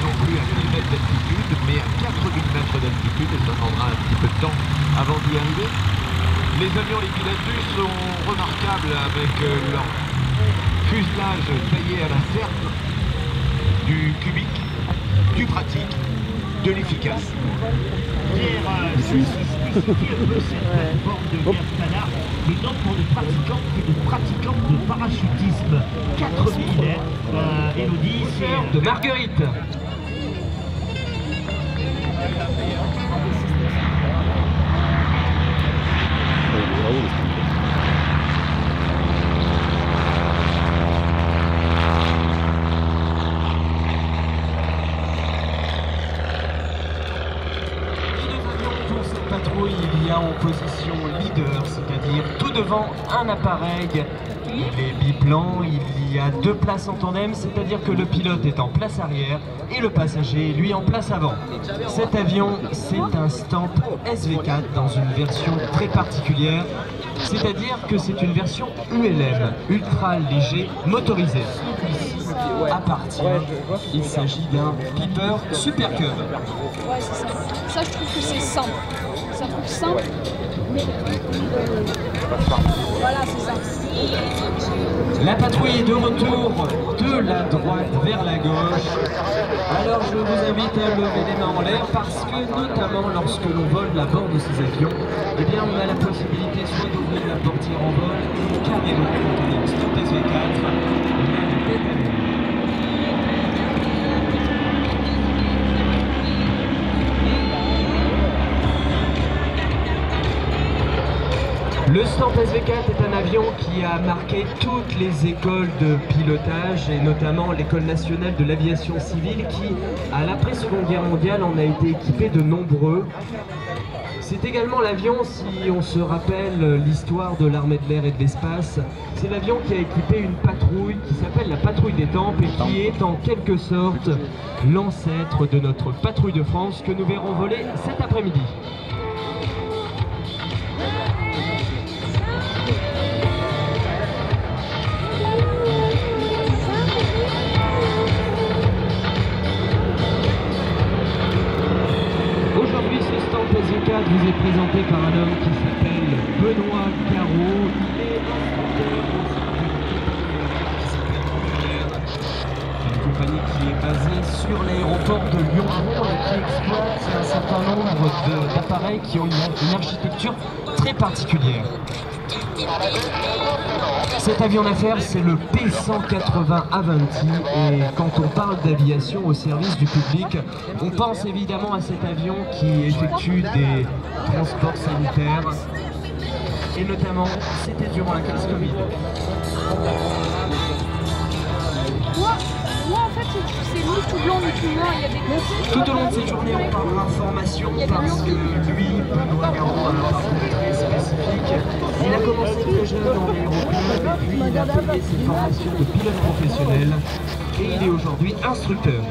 non plus à 1000 mètres d'altitude, mais à 4000 mètres d'altitude, et ça prendra un petit peu de temps avant d'y arriver. Les avions, les Pilatus sont remarquables avec leur fuselage taillé à la serpe, du cubique, du pratique, de l'efficace. Cette forme de Gastana, le nombre de pratiquants de parachutisme, 4000, Élodie, c'est de Marguerite. Il y a en position leader, c'est-à-dire tout devant un appareil. Il est biplan, il y a 2 places en tandem, c'est-à-dire que le pilote est en place arrière et le passager, lui, en place avant. Cet avion, c'est un Stamp SV4 dans une version très particulière, c'est-à-dire que c'est une version ULM, ultra léger motorisé. Appartient, il s'agit d'un Piper Super Cub. Ouais, c'est ça. Ça, je trouve que c'est simple. Ça trouve simple, mais voilà, c'est ça. La patrouille est de retour de la droite vers la gauche. Alors je vous invite à lever les mains en l'air parce que notamment lorsque l'on vole à bord de ces avions, eh bien on a la possibilité soit d'ouvrir la portière en vol ou carrément quand on est en Stamp SV4, on a la tête à l'air. Le Stamp SV4 est un avion qui a marqué toutes les écoles de pilotage et notamment l'école nationale de l'aviation civile qui, à l'après-seconde guerre mondiale, en a été équipé de nombreux. C'est également l'avion, si on se rappelle l'histoire de l'armée de l'air et de l'espace, c'est l'avion qui a équipé une patrouille qui s'appelle la patrouille d'Étampes et qui est en quelque sorte l'ancêtre de notre patrouille de France que nous verrons voler cet après-midi. Vous est présenté par un homme qui s'appelle Benoît Carreau. Il est une compagnie qui est basée sur l'aéroport de Lyon et qui exploite un certain nombre d'appareils qui ont une architecture très particulière. Cet avion d'affaires, c'est le P180 Avanti et quand on parle d'aviation au service du public, on pense évidemment à cet avion qui effectue des transports sanitaires et notamment, c'était durant la crise Covid. Moi en fait, c'est ni tout blanc ni tout noir, il y a des consignes. Tout au long de cette journée, on parlera formation parce que lui, Benoît Carreau, a un parcours très spécifique. Il a commencé très jeune dans l'aéroclub et puis il a fait ses formations de pilote professionnel et il est aujourd'hui instructeur.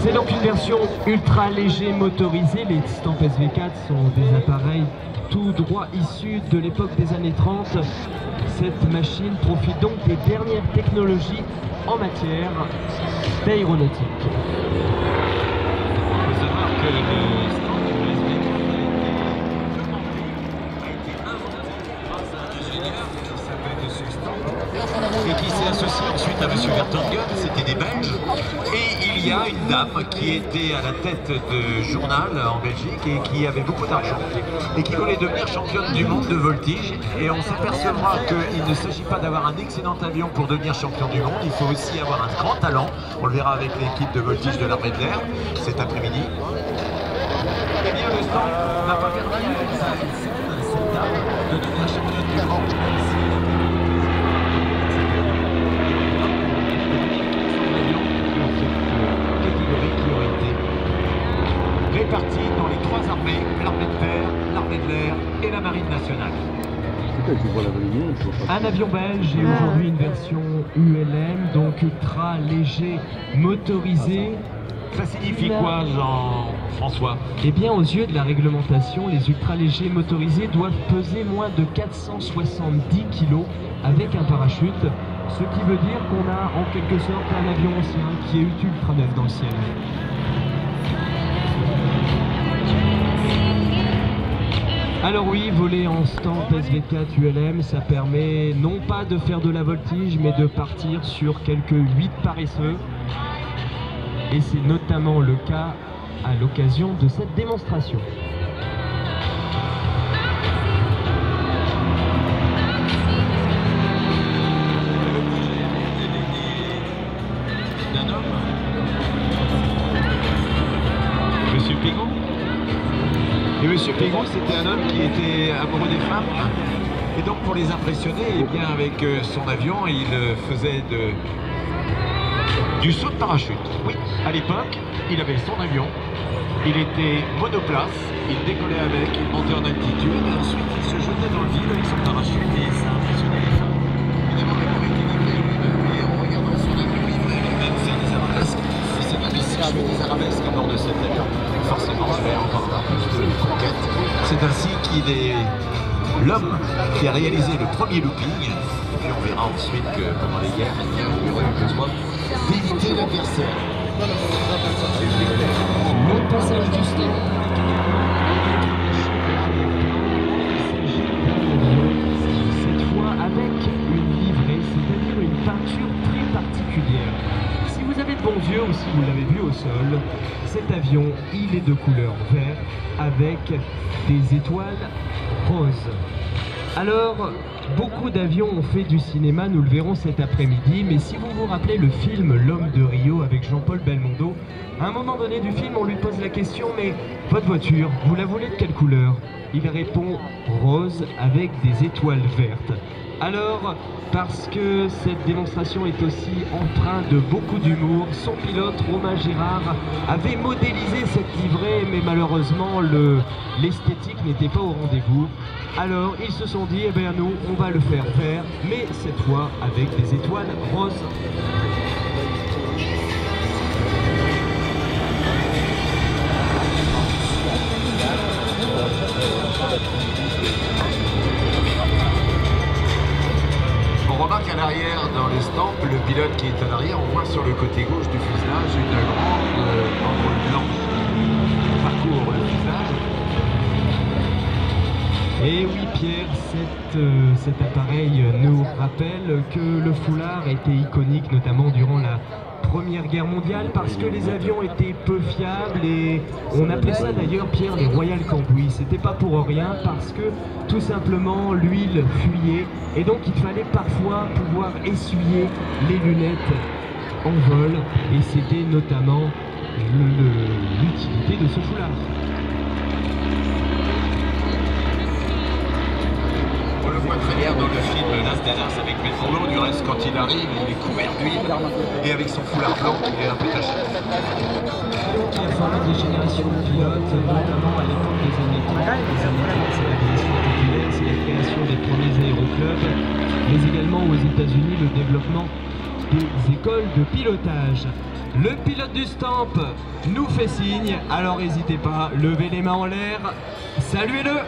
C'est donc une version ultra léger motorisée. Les Stamp SV4 sont des appareils tout droit issus de l'époque des années 30. Cette machine profite donc des dernières technologies en matière d'aéronautique. Il faut savoir que le Stamp SV4 a été inventé grâce à un ingénieur qui s'appelle M. Stamp et qui s'est associé ensuite à M. Vertonghen, c'était des Belges. Et il y a une dame qui était à la tête de journal en Belgique et qui avait beaucoup d'argent et qui voulait devenir championne du monde de voltige. Et on s'apercevra qu'il ne s'agit pas d'avoir un excellent avion pour devenir champion du monde, il faut aussi avoir un grand talent. On le verra avec l'équipe de voltige de l'armée de l'air cet après-midi. Eh bien, le Stamp n'a pas permis à cette dame de devenir championne du monde. Répartis dans les 3 armées, l'armée de terre, l'armée de l'air et la marine nationale. Un avion belge et aujourd'hui une version ULM, donc ultra léger motorisé. Ça signifie quoi, Jean-François? Eh bien, aux yeux de la réglementation, les ultra-légers motorisés doivent peser moins de 470 kg avec un parachute, ce qui veut dire qu'on a en quelque sorte un avion ancien qui est ultra neuf dans le ciel. Alors oui, voler en Stamp SV4 ULM, ça permet non pas de faire de la voltige, mais de partir sur quelques 8 paresseux. Et c'est notamment le cas à l'occasion de cette démonstration. D'un homme, Monsieur Pégon. Et Monsieur Pégon, c'était un homme qui était amoureux des femmes. Et donc pour les impressionner, eh bien avec son avion, il faisait du saut de parachute. Oui, à l'époque, il avait son avion, il était monoplace, il décollait avec, il montait en altitude, et ensuite il se jetait dans le vide avec son parachute et ça impressionnait les femmes. Évidemment, le mec il était lui-même, et en regardant son avion, il voulait lui-même faire des arabesques. Il s'est dit, mais si je fais des arabesques à bord de cet avion, forcément je vais encore avoir plus de conquêtes. C'est ainsi qu'il est l'homme qui a réalisé le premier looping, et puis on verra ensuite que pendant les guerres, il y aura eu besoin d'éviter l'adversaire. Le passage du ski. Cette fois avec une livrée, c'est-à-dire une peinture très particulière. Si vous avez de bons yeux ou si vous l'avez vu au sol, cet avion, il est de couleur vert avec des étoiles roses. Alors, beaucoup d'avions ont fait du cinéma, nous le verrons cet après-midi, mais si vous vous rappelez le film L'Homme de Rio avec Jean-Paul Belmondo, à un moment donné du film, on lui pose la question, mais votre voiture, vous la voulez de quelle couleur? Il répond rose avec des étoiles vertes. Alors, parce que cette démonstration est aussi empreinte de beaucoup d'humour, son pilote Romain Gérard avait modélisé cette livrée, mais malheureusement l'esthétique n'était pas au rendez-vous. Alors ils se sont dit, eh bien nous on va le faire vert, mais cette fois avec des étoiles roses. On remarque à l'arrière dans les Stamp, le pilote qui est à l'arrière, on voit sur le côté gauche du fuselage une grande enveloppe blanche qui parcourt le fuselage. Et oui Pierre, cet appareil nous rappelle que le foulard était iconique notamment durant la Première Guerre mondiale parce que les avions étaient peu fiables et on appelait ça d'ailleurs Pierre les Royal Cambouis. C'était pas pour rien parce que tout simplement l'huile fuyait et donc il fallait parfois pouvoir essuyer les lunettes en vol et c'était notamment l'utilité de ce foulard. On le voit très bien dans le film Las Vegas avec Belmondo, du reste quand il arrive, il est couvert d'huile et avec son foulard blanc, il est un peu taché. Qui a formé des générations de pilotes, notamment à l'époque des années 30. Les années 30, c'est l'aviation populaire, c'est la création des premiers aéroclubs, mais également aux États-Unis, le développement des écoles de pilotage. Le pilote du Stamp nous fait signe, alors n'hésitez pas, levez les mains en l'air, saluez-le!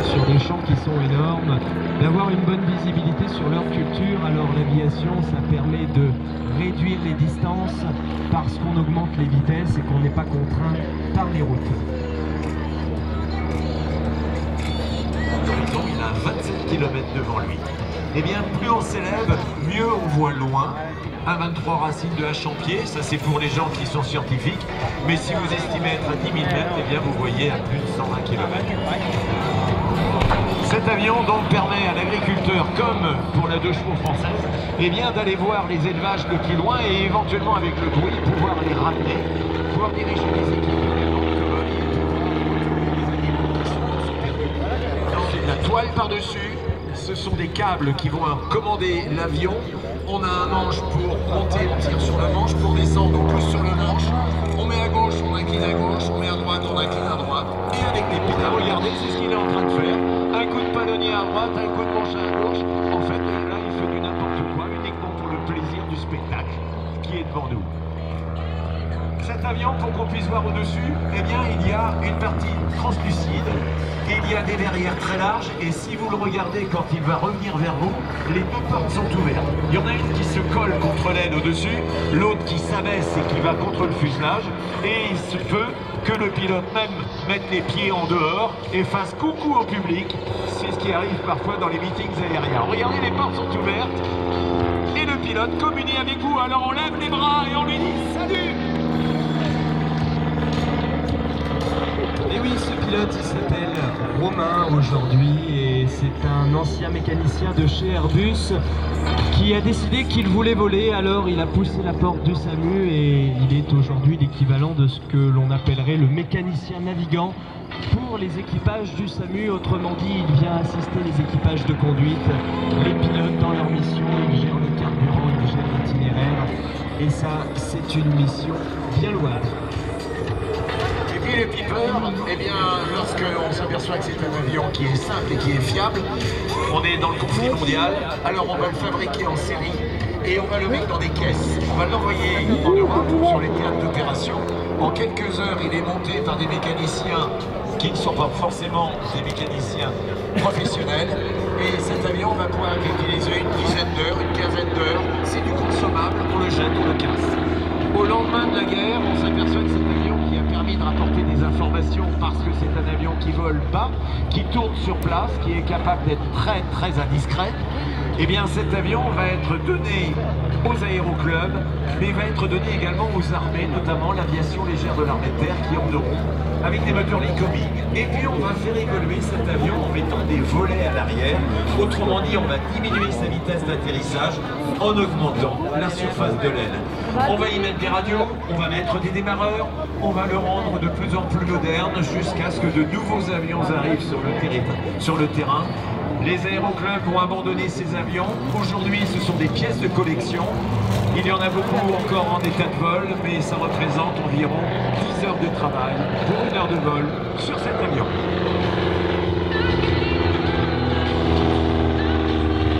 Sur des champs qui sont énormes, d'avoir une bonne visibilité sur leur culture. Alors l'aviation, ça permet de réduire les distances parce qu'on augmente les vitesses et qu'on n'est pas contraint par les routes. L'horizon, il a 27 km devant lui. Et bien, plus on s'élève, mieux on voit loin. 1,23 racines de H en pied, ça c'est pour les gens qui sont scientifiques. Mais si vous estimez être à 10 000 mètres, eh bien vous voyez à plus de 120 km. Cet avion donc permet à l'agriculteur, comme pour la 2 chevaux française, eh bien d'aller voir les élevages le plus loin et éventuellement avec le bruit pouvoir les ramener, pouvoir diriger les équipes. La toile par-dessus, ce sont des câbles qui vont commander l'avion. On a un manche pour monter, on tire sur le manche, pour descendre, on pousse sur le manche. On met à gauche, on incline à gauche, on met à droite, on incline à droite. Et avec les pétales, regardez, c'est ce qu'il est en train de faire. Un coup de palonnier à droite. cet avion, pour qu'on puisse voir au-dessus, eh bien, il y a une partie translucide, il y a des verrières très larges, et si vous le regardez quand il va revenir vers vous, les deux portes sont ouvertes. Il y en a une qui se colle contre l'aile au-dessus, l'autre qui s'abaisse et qui va contre le fuselage, et il se peut que le pilote même mette les pieds en dehors et fasse coucou au public. C'est ce qui arrive parfois dans les meetings aériens. Regardez, les portes sont ouvertes, et le pilote communie avec vous. Alors on lève les bras et on lui dit salut. Et oui, ce pilote, il s'appelle Romain aujourd'hui et c'est un ancien mécanicien de chez Airbus qui a décidé qu'il voulait voler, alors il a poussé la porte du SAMU et il est aujourd'hui l'équivalent de ce que l'on appellerait le mécanicien navigant pour les équipages du SAMU. Autrement dit, il vient assister les équipages de conduite, les pilotes dans leur mission, il gère le carburant, il gère l'itinéraire et ça, c'est une mission bien louable. Et puis les pimpers, eh bien, lorsque on s'aperçoit que c'est un avion qui est simple et qui est fiable, on est dans le conflit mondial, alors on va le fabriquer en série et on va le mettre dans des caisses. On va l'envoyer en Europe sur les théâtres d'opération. En quelques heures, il est monté par des mécaniciens qui ne sont pas forcément des mécaniciens professionnels. Et cet avion va pouvoir être utilisé une dizaine d'heures, une quinzaine d'heures. C'est du consommable, on le jette, on le casse. Au lendemain de la guerre, on s'aperçoit que cet avion qui a permis de rapporter des informations parce que c'est un avion qui vole pas, qui tourne sur place, qui est capable d'être très très indiscret, eh bien cet avion va être donné aux aéroclubs, mais va être donné également aux armées, notamment l'aviation légère de l'armée de terre qui en auront, avec des moteurs Lycoming. Et puis on va faire évoluer cet avion en mettant des volets à l'arrière. Autrement dit, on va diminuer sa vitesse d'atterrissage en augmentant la surface de l'aile. On va y mettre des radios, on va mettre des démarreurs, on va le rendre de plus en plus moderne jusqu'à ce que de nouveaux avions arrivent sur le terrain. Les aéroclubs vont abandonner ces avions. Aujourd'hui, ce sont des pièces de collection. Il y en a beaucoup encore en état de vol, mais ça représente environ 10 heures de travail pour 1 heure de vol sur cet avion.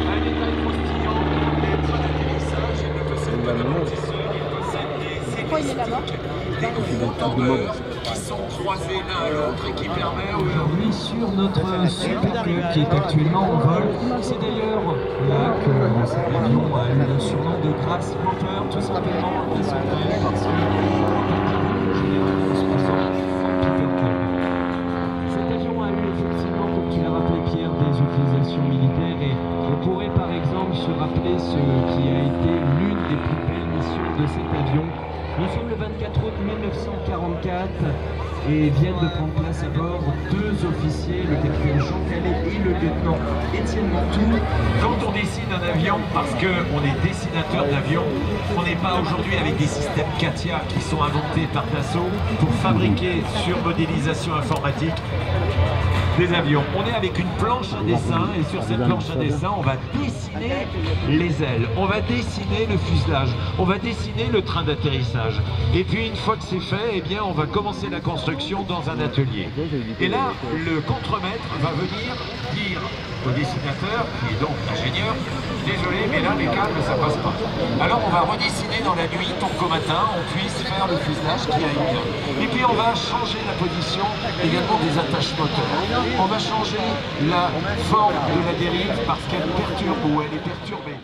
Un détail croustillant, les trains d'atterrissage, ils ne possèdent pas d'amortisseur, ils possèdent des élastiques, des gros tendeurs qui sont croisés l'un à l'autre et qui permettent aujourd'hui sur notre Super Cub qui est actuellement en vol. C'est d'ailleurs là que cet avion a eu le surnom de Grasshopper, tout simplement il s'appelle parce que cet avion a eu effectivement, comme tu l'as rappelé Pierre, des utilisations militaires et on pourrait par exemple se rappeler ce qui a été l'une des plus belles missions de cet avion. Nous sommes le 24 août 1944 et viennent de prendre place à bord 2 officiers, le capitaine Jean Calais et le lieutenant Étienne Mantoux. Quand on dessine un avion, parce qu'on est dessinateur d'avions, on n'est pas aujourd'hui avec des systèmes CATIA qui sont inventés par Dassault pour fabriquer sur modélisation informatique des avions. On est avec une planche à dessin et sur cette planche à dessin, on va dessiner les ailes, on va dessiner le fuselage, on va dessiner le train d'atterrissage. Et puis une fois que c'est fait, eh bien, on va commencer la construction dans un atelier. Et là, le contremaître va venir dire au dessinateur, qui est donc ingénieur, désolé, mais là les câbles ça passe pas. Alors on va redessiner dans la nuit pour qu'au matin on puisse faire le fuselage qui aille bien. Et puis on va changer la position également des attaches moteurs. On va changer la forme de la dérive parce qu'elle perturbe ou elle est perturbée.